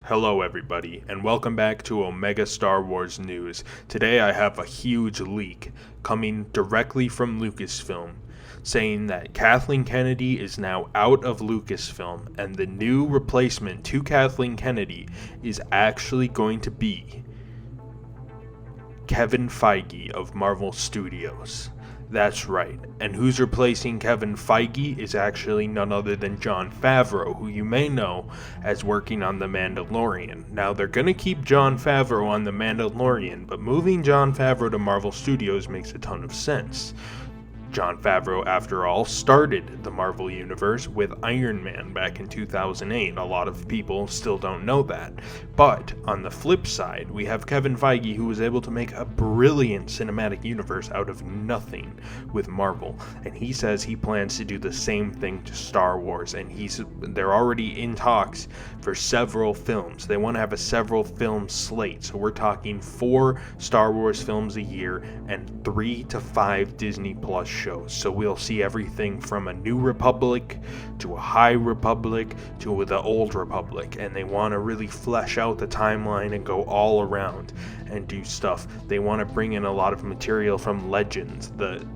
Hello everybody, and welcome back to Omega Star Wars News. Today I have a huge leak coming directly from Lucasfilm, saying that Kathleen Kennedy is now out of Lucasfilm, and the new replacement to Kathleen Kennedy is actually going to be Kevin Feige of Marvel Studios. That's right, and who's replacing Kevin Feige is actually none other than Jon Favreau, who you may know as working on The Mandalorian. Now, they're going to keep Jon Favreau on The Mandalorian, but moving Jon Favreau to Marvel Studios makes a ton of sense. Jon Favreau, after all, started the Marvel Universe with Iron Man back in 2008. A lot of people still don't know that. But, on the flip side, we have Kevin Feige, who was able to make a brilliant cinematic universe out of nothing with Marvel. And he says he plans to do the same thing to Star Wars, and they're already in talks for several films. They want to have a several film slate, so we're talking 4 Star Wars films a year and 3 to 5 Disney Plus shows. So we'll see everything from a New Republic to a High Republic to the Old Republic, and they want to really flesh out the timeline and go all around and do stuff. They want to bring in a lot of material from Legends.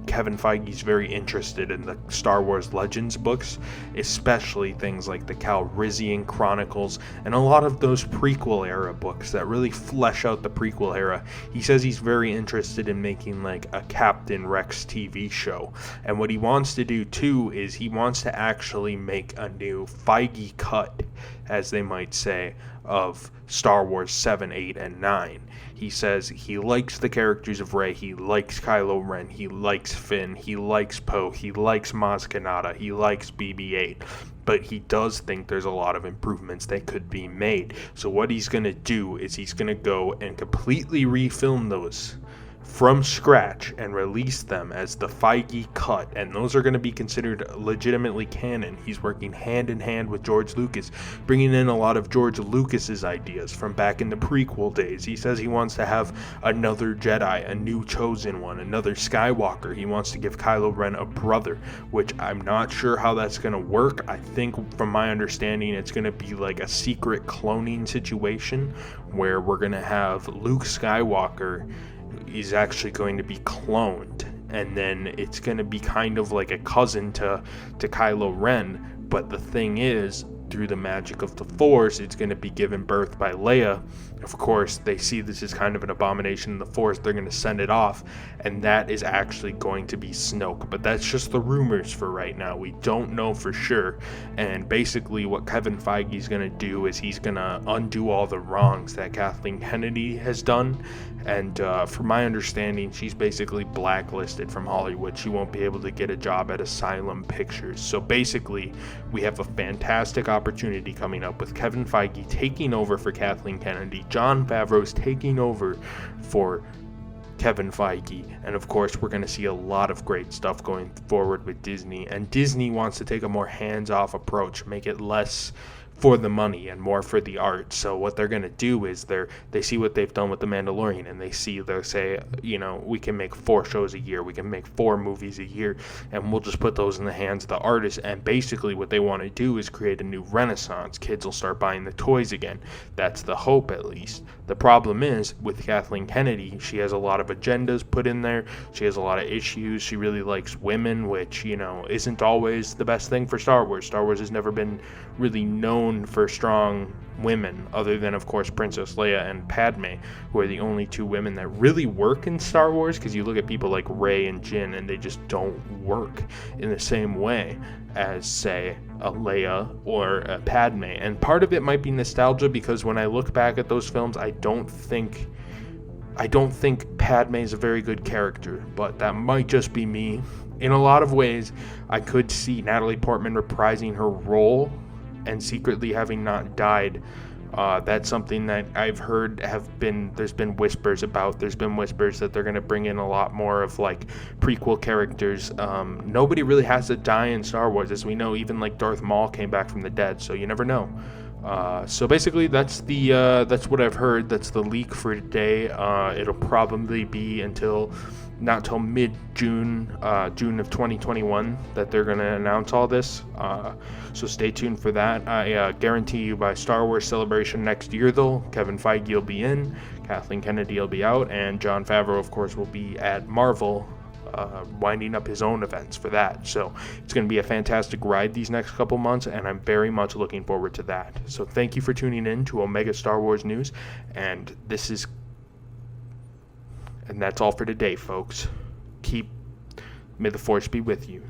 Kevin Feige's very interested in the Star Wars Legends books, especially things like the Calrissian Chronicles and a lot of those prequel era books that really flesh out the prequel era. He says he's very interested in making like a Captain Rex TV show. And what he wants to do too is he wants to actually make a new Feige cut, as they might say, of Star Wars 7, 8, and 9. He says he likes the characters of Rey, he likes Kylo Ren, he likes Finn, he likes Poe, he likes Maz Kanata, he likes BB-8. But he does think there's a lot of improvements that could be made. So what he's going to do is he's going to go and completely refilm those from scratch and release them as the Feige cut, and those are going to be considered legitimately canon. He's working hand in hand with George Lucas, bringing in a lot of George Lucas's ideas from back in the prequel days. He says he wants to have another Jedi, a new chosen one, another Skywalker. He wants to give Kylo Ren a brother, which I'm not sure how that's going to work. I think from my understanding it's going to be like a secret cloning situation where we're going to have Luke Skywalker is actually going to be cloned, and then it's going to be kind of like a cousin to Kylo Ren. But the thing is, through the magic of the Force, it's going to be given birth by Leia. Of course, they see this as kind of an abomination in the Force. They're going to send it off, and that is actually going to be Snoke. But that's just the rumors for right now. We don't know for sure. And basically what Kevin Feige is going to do is he's going to undo all the wrongs that Kathleen Kennedy has done. And from my understanding, she's basically blacklisted from Hollywood. She won't be able to get a job at Asylum Pictures. So basically, we have a fantastic opportunity coming up with Kevin Feige taking over for Kathleen Kennedy. Jon Favreau's taking over for Kevin Feige, and of course we're going to see a lot of great stuff going forward with Disney. And Disney wants to take a more hands-off approach, make it less for the money and more for the art. So what they're going to do is they see what they've done with The Mandalorian, and they'll say, you know, we can make 4 shows a year, we can make 4 movies a year, and we'll just put those in the hands of the artists. And basically what they want to do is create a new renaissance. Kids will start buying the toys again. That's the hope, at least. The problem is, with Kathleen Kennedy, she has a lot of agendas put in there. She has a lot of issues. She really likes women, which, you know, isn't always the best thing for Star Wars. Star Wars has never been really known for strong women, other than, of course, Princess Leia and Padme, who are the only 2 women that really work in Star Wars, because you look at people like Rey and Jyn, and they just don't work in the same way as, say, a Leia or a Padme. And part of it might be nostalgia, because when I look back at those films, I don't think Padme is a very good character, but that might just be me. In a lot of ways, I could see Natalie Portman reprising her role and secretly having not died. That's something that I've heard there's been whispers about. There's been whispers that they're going to bring in a lot more of like prequel characters. Nobody really has to die in Star Wars, as we know. Even like Darth Maul came back from the dead, so you never know. So basically that's what I've heard. That's the leak for today. It'll probably be until not till mid-June, June of 2021, that they're going to announce all this. So stay tuned for that. I guarantee you by Star Wars Celebration next year, though, Kevin Feige will be in, Kathleen Kennedy will be out, and Jon Favreau, of course, will be at Marvel, winding up his own events for that. So it's going to be a fantastic ride these next couple months, and I'm very much looking forward to that. So thank you for tuning in to Omega Star Wars News, and that's all for today, folks. May the Force be with you.